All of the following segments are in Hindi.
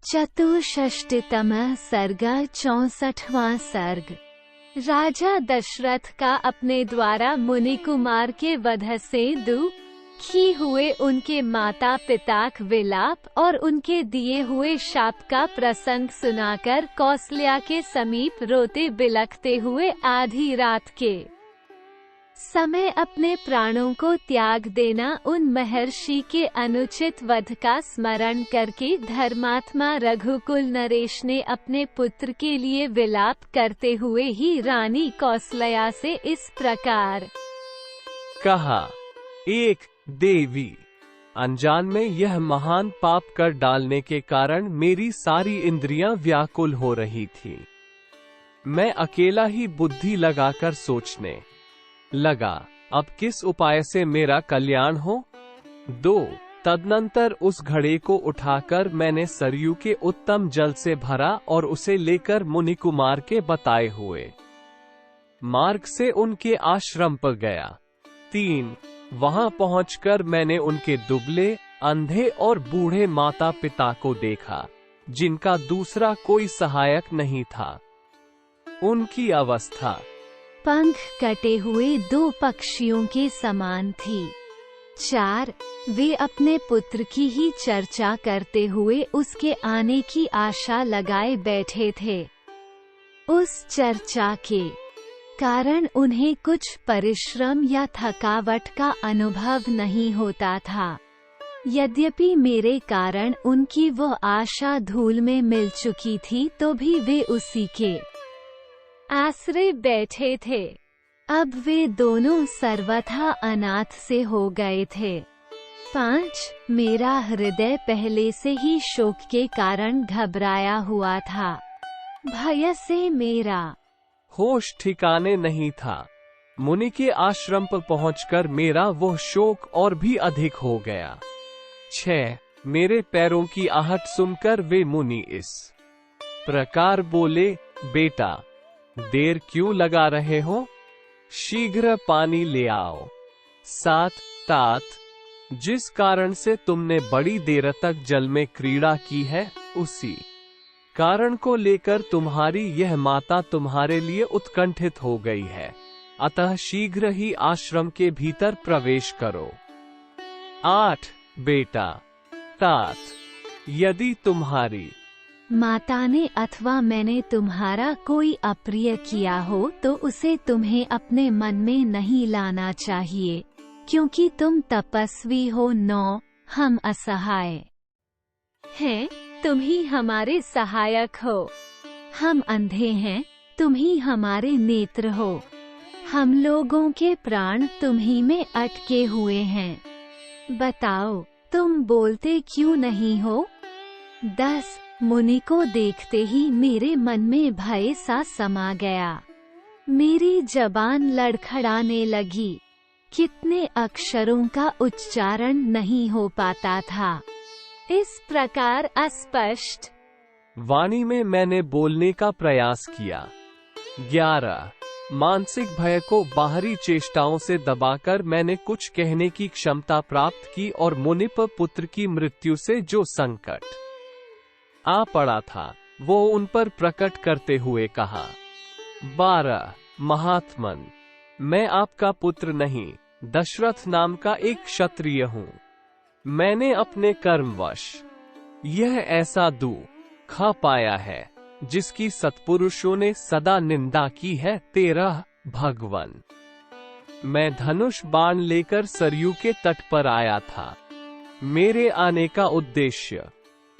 चतुष्षष्टितमः सर्ग 64वां सर्ग। राजा दशरथ का अपने द्वारा मुनि कुमार के वध से दुखी हुए उनके माता पिता का विलाप और उनके दिए हुए शाप का प्रसंग सुनाकर कौसल्या के समीप रोते बिलखते हुए आधी रात के समय अपने प्राणों को त्याग देना, उन महर्षि के अनुचित वध का स्मरण करके धर्मात्मा रघुकुल नरेश ने अपने पुत्र के लिए विलाप करते हुए ही रानी कौसल्या से इस प्रकार कहा। एक देवी, अनजान में यह महान पाप कर डालने के कारण मेरी सारी इंद्रियां व्याकुल हो रही थी। मैं अकेला ही बुद्धि लगाकर सोचने लगा, अब किस उपाय से मेरा कल्याण हो। 2 तदनंतर उस घड़े को उठाकर मैंने सरयू के उत्तम जल से भरा और उसे लेकर मुनि कुमार के बताए हुए मार्ग से उनके आश्रम पर गया। 3 वहां पहुंचकर मैंने उनके दुबले, अंधे और बूढ़े माता पिता को देखा, जिनका दूसरा कोई सहायक नहीं था। उनकी अवस्था पंख कटे हुए 2 पक्षियों के समान थी। 4 वे अपने पुत्र की ही चर्चा करते हुए उसके आने की आशा लगाए बैठे थे। उस चर्चा के कारण उन्हें कुछ परिश्रम या थकावट का अनुभव नहीं होता था। यद्यपि मेरे कारण उनकी वह आशा धूल में मिल चुकी थी, तो भी वे उसी के आश्रय बैठे थे। अब वे दोनों सर्वथा अनाथ से हो गए थे। 5 मेरा हृदय पहले से ही शोक के कारण घबराया हुआ था। भय से मेरा होश ठिकाने नहीं था। मुनि के आश्रम पर पहुंचकर मेरा वह शोक और भी अधिक हो गया। 6 मेरे पैरों की आहट सुनकर वे मुनि इस प्रकार बोले, बेटा, देर क्यों लगा रहे हो? शीघ्र पानी ले आओ। 7 तात, जिस कारण से तुमने बड़ी देर तक जल में क्रीड़ा की है, उसी कारण को लेकर तुम्हारी यह माता तुम्हारे लिए उत्कंठित हो गई है। अतः शीघ्र ही आश्रम के भीतर प्रवेश करो। 8 बेटा, तात, यदि तुम्हारी माता ने अथवा मैंने तुम्हारा कोई अप्रिय किया हो, तो उसे तुम्हें अपने मन में नहीं लाना चाहिए, क्योंकि तुम तपस्वी हो। 9 हम असहाय हैं, तुम ही हमारे सहायक हो। हम अंधे हैं, तुम ही हमारे नेत्र हो। हम लोगों के प्राण तुम ही में अटके हुए हैं। बताओ, तुम बोलते क्यों नहीं हो? 10 मुनि को देखते ही मेरे मन में भय सा समा गया। मेरी जबान लड़खड़ाने लगी। कितने अक्षरों का उच्चारण नहीं हो पाता था। इस प्रकार अस्पष्ट वाणी में मैंने बोलने का प्रयास किया। 11 मानसिक भय को बाहरी चेष्टाओं से दबाकर मैंने कुछ कहने की क्षमता प्राप्त की और मुनिप पुत्र की मृत्यु से जो संकट आ पड़ा था, वो उन पर प्रकट करते हुए कहा। 12 महात्मन, मैं आपका पुत्र नहीं, दशरथ नाम का एक क्षत्रिय हूँ। मैंने अपने कर्मवश यह ऐसा दुख खा पाया है, जिसकी सत्पुरुषों ने सदा निंदा की है। 13 भगवन, मैं धनुष बाण लेकर सरयू के तट पर आया था। मेरे आने का उद्देश्य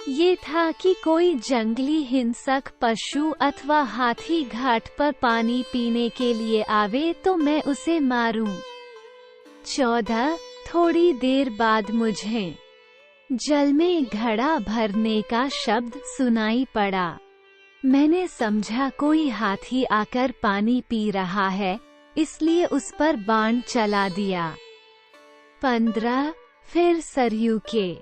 ये था कि कोई जंगली हिंसक पशु अथवा हाथी घाट पर पानी पीने के लिए आवे तो मैं उसे मारूं। 14 थोड़ी देर बाद मुझे जल में घड़ा भरने का शब्द सुनाई पड़ा। मैंने समझा कोई हाथी आकर पानी पी रहा है, इसलिए उस पर बाण चला दिया। 15 फिर सरयू के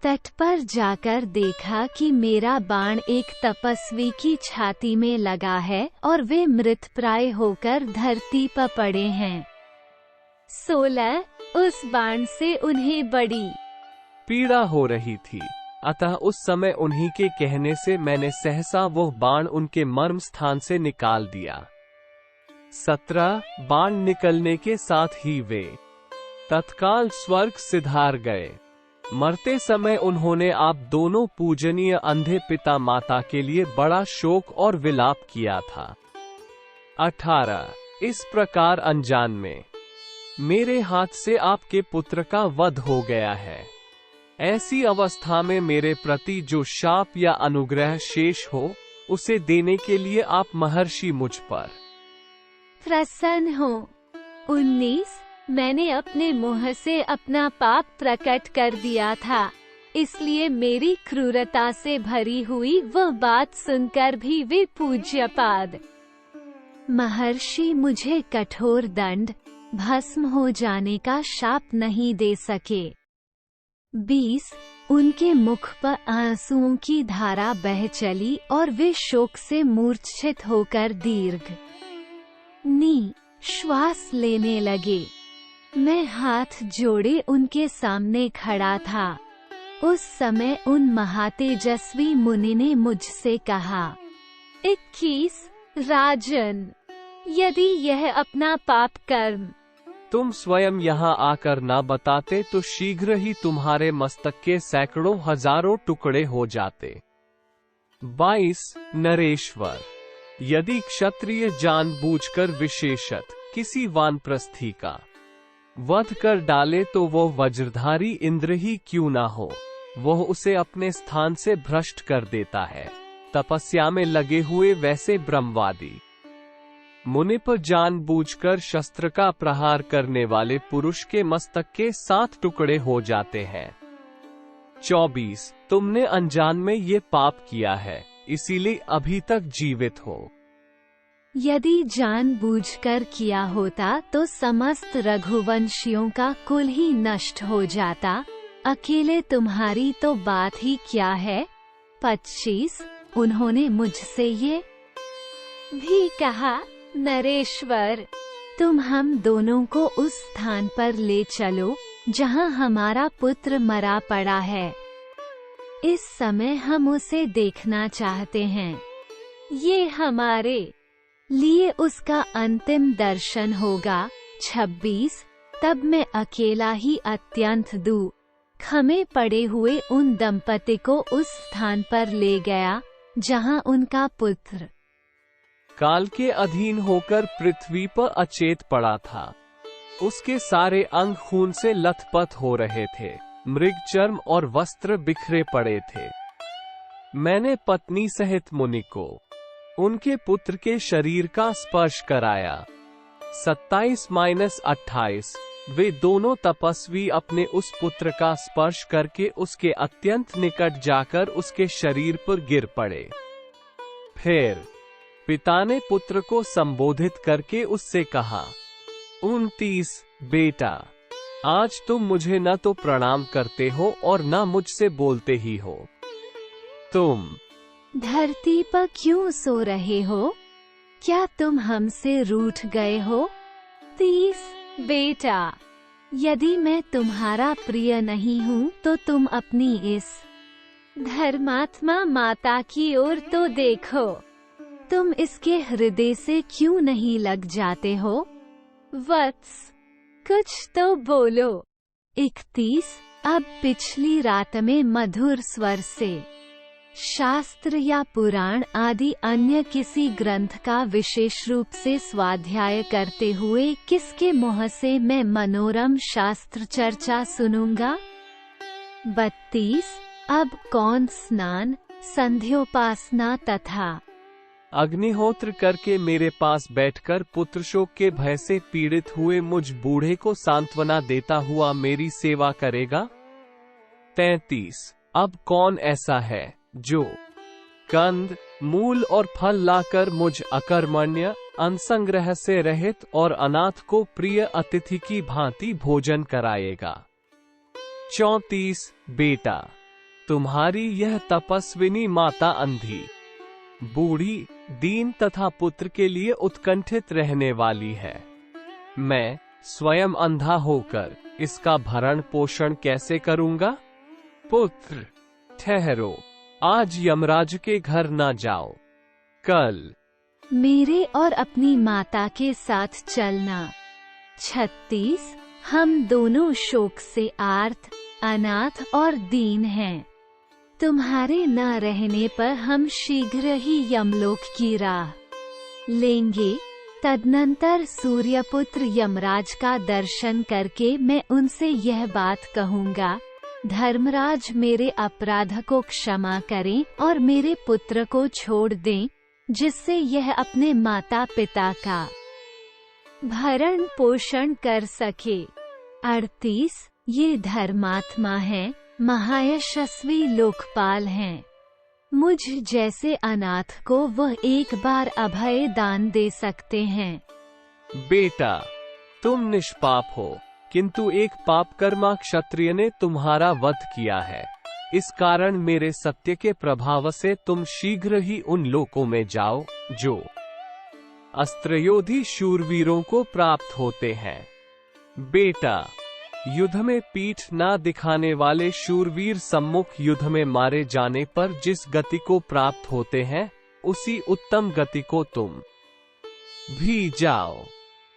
तट पर जाकर देखा कि मेरा बाण एक तपस्वी की छाती में लगा है और वे मृतप्राय होकर धरती पर पड़े हैं। 16 उस बाण से उन्हें बड़ी पीड़ा हो रही थी। अतः उस समय उन्हीं के कहने से मैंने सहसा वो बाण उनके मर्म स्थान से निकाल दिया। 17 बाण निकलने के साथ ही वे तत्काल स्वर्ग सिधार गए। मरते समय उन्होंने आप दोनों पूजनीय अंधे पिता माता के लिए बड़ा शोक और विलाप किया था। 18 इस प्रकार अनजान में मेरे हाथ से आपके पुत्र का वध हो गया है। ऐसी अवस्था में मेरे प्रति जो शाप या अनुग्रह शेष हो उसे देने के लिए आप महर्षि मुझ पर प्रसन्न हो। 19 मैंने अपने मुंह से अपना पाप प्रकट कर दिया था, इसलिए मेरी क्रूरता से भरी हुई वह बात सुनकर भी वे पूज्यपाद महर्षि मुझे कठोर दंड भस्म हो जाने का शाप नहीं दे सके। 20 उनके मुख पर आंसुओं की धारा बह चली और वे शोक से मूर्छित होकर दीर्घ श्वास लेने लगे। मैं हाथ जोड़े उनके सामने खड़ा था। उस समय उन महातेजस्वी मुनि ने मुझसे कहा, 21 राजन, यदि यह अपना पाप कर्म तुम स्वयं यहाँ आकर न बताते तो शीघ्र ही तुम्हारे मस्तक के सैकड़ों हजारों टुकड़े हो जाते। 22 नरेश्वर, यदि क्षत्रिय जानबूझकर विशेषत किसी वानप्रस्थी का वध कर डाले तो वो वज्रधारी इंद्र ही क्यों ना हो, वह उसे अपने स्थान से भ्रष्ट कर देता है। तपस्या में लगे हुए वैसे ब्रह्मवादी मुनि पर जानबूझकर शस्त्र का प्रहार करने वाले पुरुष के मस्तक के 7 टुकड़े हो जाते हैं। 24 तुमने अनजान में ये पाप किया है, इसीलिए अभी तक जीवित हो। यदि जानबूझकर किया होता तो समस्त रघुवंशियों का कुल ही नष्ट हो जाता, अकेले तुम्हारी तो बात ही क्या है। 25 उन्होंने मुझसे ये भी कहा, नरेश्वर, तुम हम दोनों को उस स्थान पर ले चलो जहां हमारा पुत्र मरा पड़ा है। इस समय हम उसे देखना चाहते हैं। ये हमारे लिए उसका अंतिम दर्शन होगा। 26 तब मैं अकेला ही अत्यंत दुख में पड़े हुए उन दंपति को उस स्थान पर ले गया जहां उनका पुत्र काल के अधीन होकर पृथ्वी पर अचेत पड़ा था। उसके सारे अंग खून से लथपथ हो रहे थे, मृग चर्म और वस्त्र बिखरे पड़े थे। मैंने पत्नी सहित मुनि को उनके पुत्र के शरीर का स्पर्श कराया। 27-28 वे दोनों तपस्वी अपने उस पुत्र का स्पर्श करके उसके अत्यंत निकट जाकर उसके शरीर पर गिर पड़े। फिर पिता ने पुत्र को संबोधित करके उससे कहा, 29 बेटा, आज तुम मुझे न तो प्रणाम करते हो और न मुझसे बोलते ही हो। तुम धरती पर क्यों सो रहे हो? क्या तुम हमसे रूठ गए हो? 30 बेटा, यदि मैं तुम्हारा प्रिय नहीं हूँ तो तुम अपनी इस धर्मात्मा माता की ओर तो देखो। तुम इसके हृदय से क्यों नहीं लग जाते हो? वत्स, कुछ तो बोलो। 31 अब पिछली रात में मधुर स्वर से शास्त्र या पुराण आदि अन्य किसी ग्रंथ का विशेष रूप से स्वाध्याय करते हुए किसके मुँह से मैं मनोरम शास्त्र चर्चा सुनूंगा? 32 अब कौन स्नान, संध्योपासना तथा अग्निहोत्र करके मेरे पास बैठकर पुत्र शोक के भय से पीड़ित हुए मुझ बूढ़े को सांत्वना देता हुआ मेरी सेवा करेगा? 33 अब कौन ऐसा है जो कंद, मूल और फल लाकर मुझ अकर्मण्य, अनसंग्रह से रहित और अनाथ को प्रिय अतिथि की भांति भोजन कराएगा? 34 बेटा, तुम्हारी यह तपस्विनी माता अंधी, बूढ़ी, दीन तथा पुत्र के लिए उत्कंठित रहने वाली है। मैं स्वयं अंधा होकर इसका भरण पोषण कैसे करूंगा? पुत्र, ठहरो, आज यमराज के घर ना जाओ, कल मेरे और अपनी माता के साथ चलना। 36 हम दोनों शोक से आर्त, अनाथ और दीन हैं। तुम्हारे न रहने पर हम शीघ्र ही यमलोक की राह लेंगे। तदनंतर सूर्यपुत्र यमराज का दर्शन करके मैं उनसे यह बात कहूँगा, धर्मराज मेरे अपराध को क्षमा करें और मेरे पुत्र को छोड़ दें, जिससे यह अपने माता पिता का भरण पोषण कर सके। 38 ये धर्मात्मा हैं, महायशस्वी लोकपाल हैं। मुझ जैसे अनाथ को वह एक बार अभय दान दे सकते हैं। बेटा, तुम निष्पाप हो, किंतु एक पापकर्मा क्षत्रिय ने तुम्हारा वध किया है। इस कारण मेरे सत्य के प्रभाव से तुम शीघ्र ही उन लोकों में जाओ जो अस्त्रयोधी शूरवीरों को प्राप्त होते हैं। बेटा, युद्ध में पीठ ना दिखाने वाले शूरवीर सम्मुख युद्ध में मारे जाने पर जिस गति को प्राप्त होते हैं, उसी उत्तम गति को तुम भी जाओ।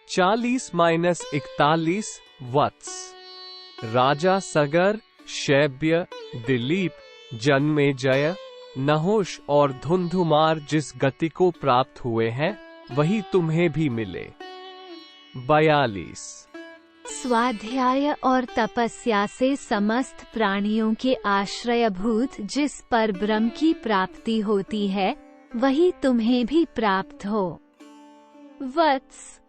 40-41 वत्स। राजा सगर, शैब्य, दिलीप, जन्मेजय, नहुष और धुंधुमार जिस गति को प्राप्त हुए हैं, वही तुम्हें भी मिले। 42 स्वाध्याय और तपस्या से समस्त प्राणियों के आश्रयभूत जिस परब्रह्म की प्राप्ति होती है, वही तुम्हें भी प्राप्त हो। वत्स।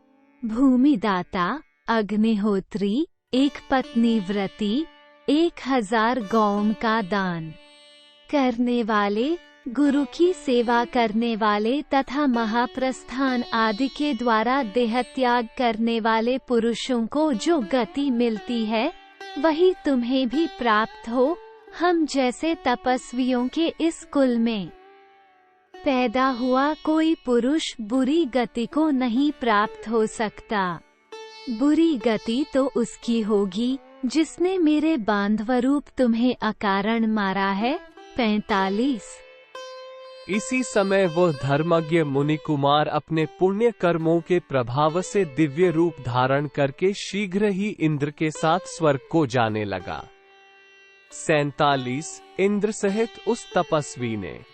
भूमिदाता, अग्निहोत्री, एक पत्नी व्रती, 1000 गौओं का दान करने वाले, गुरु की सेवा करने वाले तथा महाप्रस्थान आदि के द्वारा देह त्याग करने वाले पुरुषों को जो गति मिलती है, वही तुम्हें भी प्राप्त हो। हम जैसे तपस्वियों के इस कुल में पैदा हुआ कोई पुरुष बुरी गति को नहीं प्राप्त हो सकता। बुरी गति तो उसकी होगी जिसने मेरे बांधवरूप तुम्हें अकारण मारा है। 45 इसी समय वह धर्मज्ञ मुनि कुमार अपने पुण्य कर्मों के प्रभाव से दिव्य रूप धारण करके शीघ्र ही इंद्र के साथ स्वर्ग को जाने लगा। 47 इंद्र सहित उस तपस्वी ने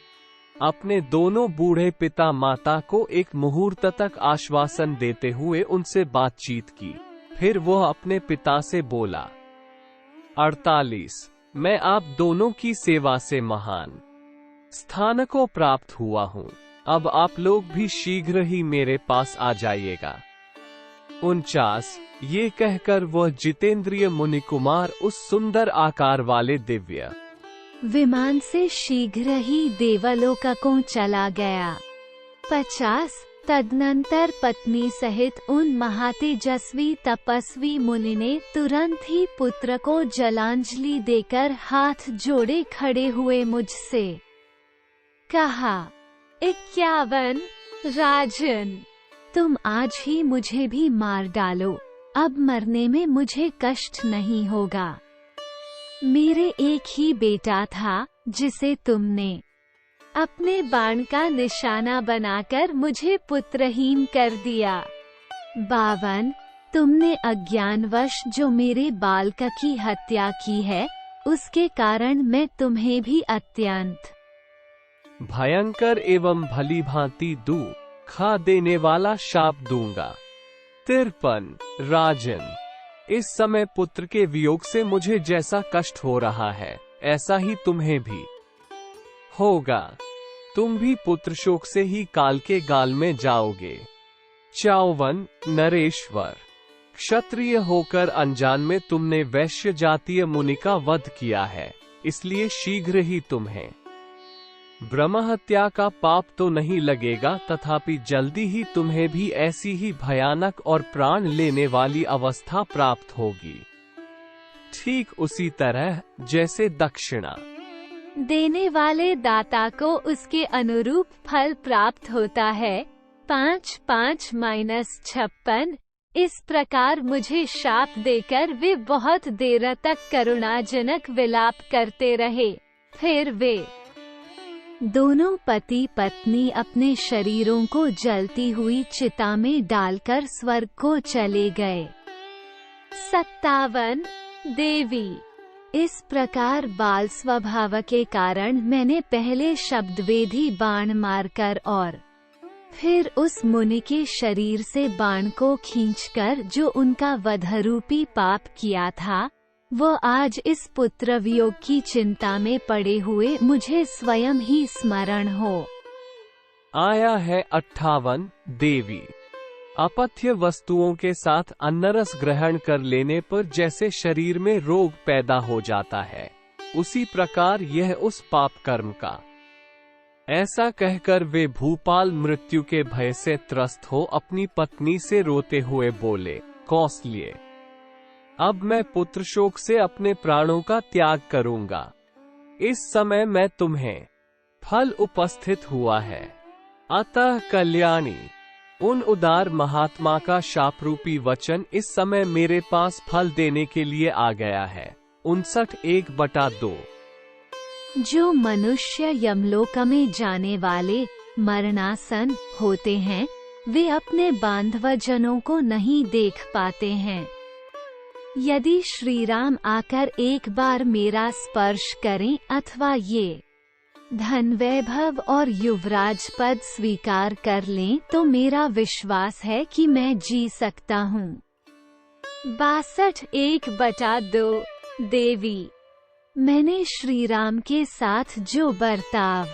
अपने दोनों बूढ़े पिता माता को एक मुहूर्त तक आश्वासन देते हुए उनसे बातचीत की। फिर वह अपने पिता से बोला, 48 मैं आप दोनों की सेवा से महान स्थान को प्राप्त हुआ हूँ। अब आप लोग भी शीघ्र ही मेरे पास आ जाइएगा। 49 ये कहकर वह जितेंद्रिय मुनि कुमार उस सुंदर आकार वाले दिव्य विमान से शीघ्र ही देवलोक को चला गया। 50 तदनंतर पत्नी सहित उन महातेजस्वी तपस्वी मुनि ने तुरंत ही पुत्र को जलांजलि देकर हाथ जोड़े खड़े हुए मुझसे कहा, 51 राजन, तुम आज ही मुझे भी मार डालो, अब मरने में मुझे कष्ट नहीं होगा। मेरे एक ही बेटा था जिसे तुमने अपने बाण का निशाना बनाकर मुझे पुत्रहीन कर दिया। 52 तुमने अज्ञानवश जो मेरे बालक की हत्या की है, उसके कारण मैं तुम्हें भी अत्यंत भयंकर एवं भली भांति दुखा देने वाला शाप दूंगा। 53 राजन, इस समय पुत्र के वियोग से मुझे जैसा कष्ट हो रहा है, ऐसा ही तुम्हें भी होगा। तुम भी पुत्र शोक से ही काल के गाल में जाओगे। 54 नरेश्वर, क्षत्रिय होकर अनजान में तुमने वैश्य जातीय मुनि का वध किया है, इसलिए शीघ्र ही तुम्हें ब्रह्महत्या का पाप तो नहीं लगेगा, तथापि जल्दी ही तुम्हें भी ऐसी ही भयानक और प्राण लेने वाली अवस्था प्राप्त होगी, ठीक उसी तरह जैसे दक्षिणा देने वाले दाता को उसके अनुरूप फल प्राप्त होता है। 5-5-56 इस प्रकार मुझे शाप देकर वे बहुत देर तक करुणाजनक विलाप करते रहे। फिर वे दोनों पति पत्नी अपने शरीरों को जलती हुई चिता में डालकर स्वर्ग को चले गए। 57 देवी। इस प्रकार बाल स्वभाव के कारण मैंने पहले शब्दवेधी बाण मारकर और फिर उस मुनि के शरीर से बाण को खींचकर जो उनका वधरूपी पाप किया था, वो आज इस पुत्र वियोग की चिंता में पड़े हुए मुझे स्वयं ही स्मरण हो आया है। 58 देवी। अपथ्य वस्तुओं के साथ अन्नरस ग्रहण कर लेने पर जैसे शरीर में रोग पैदा हो जाता है, उसी प्रकार यह उस पाप कर्म का। ऐसा कहकर वे भूपाल मृत्यु के भय से त्रस्त हो अपनी पत्नी से रोते हुए बोले, कौसल्ये, अब मैं पुत्र शोक से अपने प्राणों का त्याग करूंगा। इस समय मैं तुम्हें फल उपस्थित हुआ है। अतः कल्याणी, उन उदार महात्मा का शापरूपी वचन इस समय मेरे पास फल देने के लिए आ गया है। 59:1/2। जो मनुष्य यमलोक में जाने वाले मरणासन होते हैं, वे अपने बांधवजनों को नहीं देख पाते हैं। यदि श्री राम आकर एक बार मेरा स्पर्श करें अथवा ये धन वैभव और युवराज पद स्वीकार कर लें तो मेरा विश्वास है कि मैं जी सकता हूँ। 62:1/2 देवी। मैंने श्री राम के साथ जो बर्ताव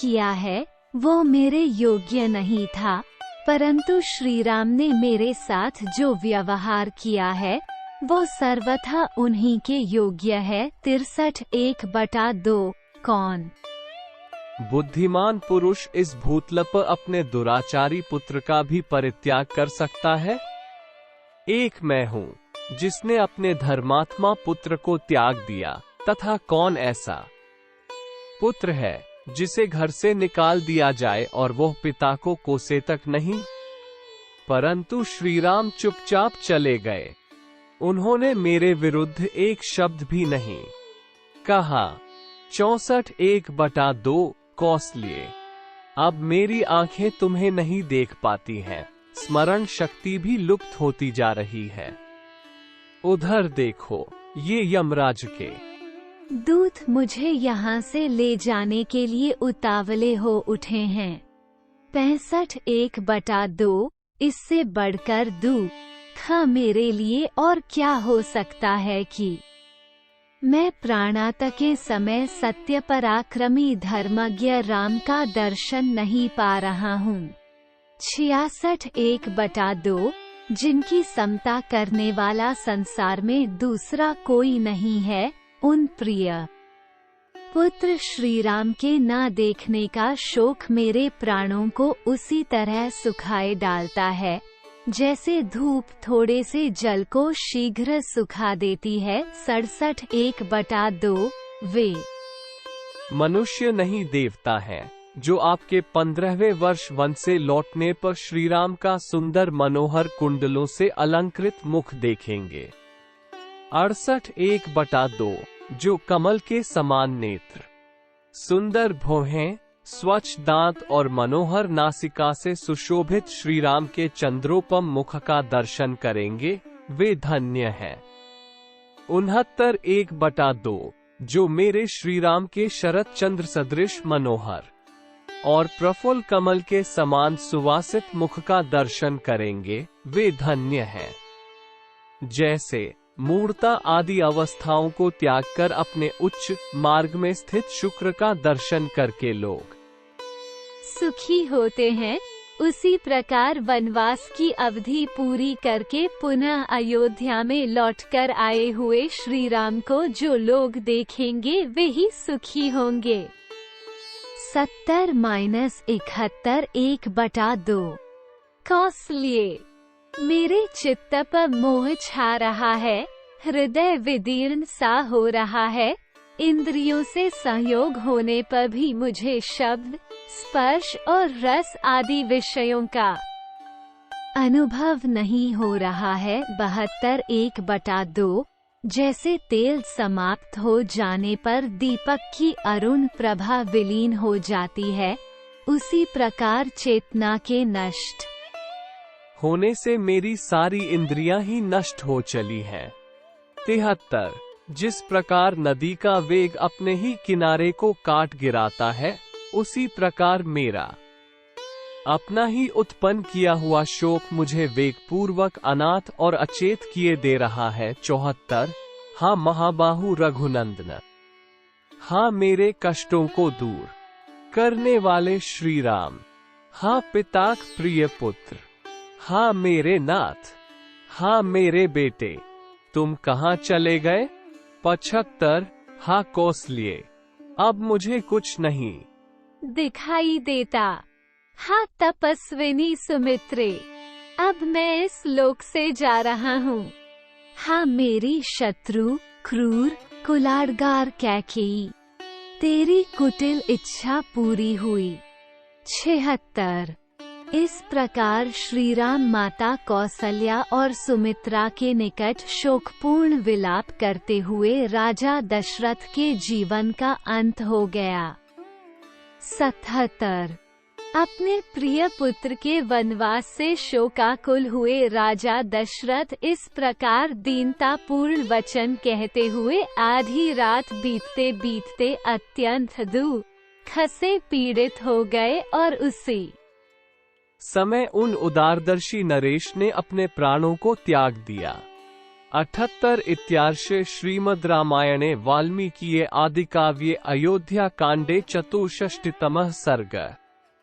किया है वो मेरे योग्य नहीं था, परंतु श्री राम ने मेरे साथ जो व्यवहार किया है वो सर्वथा उन्हीं के योग्य है। 63:1/2 कौन बुद्धिमान पुरुष इस भूतल पर अपने दुराचारी पुत्र का भी परित्याग कर सकता है? एक मैं हूँ जिसने अपने धर्मात्मा पुत्र को त्याग दिया, तथा कौन ऐसा पुत्र है जिसे घर से निकाल दिया जाए और वह पिता को कोसे तक नहीं? परंतु श्री राम चुपचाप चले गए। उन्होंने मेरे विरुद्ध एक शब्द भी नहीं कहा। 64:1/2 कौसल्ये, अब मेरी आंखें तुम्हें नहीं देख पाती हैं, स्मरण शक्ति भी लुप्त होती जा रही है। उधर देखो, ये यमराज के दूत मुझे यहाँ से ले जाने के लिए उतावले हो उठे हैं। 65:1/2 इससे बढ़कर दुख मेरे लिए और क्या हो सकता है कि मैं प्राणात के समय सत्य पराक्रमी धर्मज्ञ राम का दर्शन नहीं पा रहा हूँ। 66:1/2 जिनकी समता करने वाला संसार में दूसरा कोई नहीं है, उन प्रिय पुत्र श्री राम के न देखने का शोक मेरे प्राणों को उसी तरह सुखाए डालता है जैसे धूप थोड़े से जल को शीघ्र सुखा देती है। 67:1/2 वे मनुष्य नहीं देवता है जो आपके 15वें वर्ष वन से लौटने पर श्री राम का सुंदर मनोहर कुंडलों से अलंकृत मुख देखेंगे। 68:1/2 जो कमल के समान नेत्र, सुंदर भौहें, स्वच्छ दांत और मनोहर नासिका से सुशोभित श्री राम के चंद्रोपम मुख का दर्शन करेंगे, वे धन्य हैं। 69:1/2 जो मेरे श्री राम के शरद चंद्र सदृश मनोहर और प्रफुल्ल कमल के समान सुवासित मुख का दर्शन करेंगे, वे धन्य हैं। जैसे मूढ़ता आदि अवस्थाओं को त्याग कर अपने उच्च मार्ग में स्थित शुक्र का दर्शन करके लोग सुखी होते हैं, उसी प्रकार वनवास की अवधि पूरी करके पुनः अयोध्या में लौटकर आए हुए श्री राम को जो लोग देखेंगे वे ही सुखी होंगे। 70-71:2 कौसल्ये, मेरे चित्त पर मोह छा रहा है, हृदय विदीर्ण सा हो रहा है। इंद्रियों से संयोग होने पर भी मुझे शब्द, स्पर्श और रस आदि विषयों का अनुभव नहीं हो रहा है। 72:1/2 जैसे तेल समाप्त हो जाने पर दीपक की अरुण प्रभा विलीन हो जाती है, उसी प्रकार चेतना के नष्ट होने से मेरी सारी इंद्रियां ही नष्ट हो चली हैं। 73। जिस प्रकार नदी का वेग अपने ही किनारे को काट गिराता है, उसी प्रकार मेरा अपना ही उत्पन्न किया हुआ शोक मुझे वेगपूर्वक अनाथ और अचेत किए दे रहा है। 74। हाँ महाबाहु रघुनंदन, हाँ मेरे कष्टों को दूर करने वाले श्री राम, हाँ पिताक प्रिय पुत्र, हाँ मेरे नाथ, हाँ मेरे बेटे, तुम कहाँ चले गए? 75। हाँ कौसल्ये, अब मुझे कुछ नहीं दिखाई देता। हाँ तपस्विनी सुमित्रे, अब मैं इस लोक से जा रहा हूँ। हाँ मेरी शत्रु क्रूर कुलाड़गार कैकेयी, तेरी कुटिल इच्छा पूरी हुई। 76। इस प्रकार श्रीराम माता कौसल्या और सुमित्रा के निकट शोकपूर्ण विलाप करते हुए राजा दशरथ के जीवन का अंत हो गया। 77। अपने प्रिय पुत्र के वनवास से शोकाकुल हुए राजा दशरथ इस प्रकार दीनतापूर्ण वचन कहते हुए आधी रात बीतते बीतते अत्यंत दुख से पीड़ित हो गए और उसी समय उन उदारदर्शी नरेश ने अपने प्राणों को त्याग दिया। 78। इत्यार्षे श्रीमद् रामायणे वाल्मीकिये आदिकाव्ये अयोध्या कांडे 64तमः सर्ग।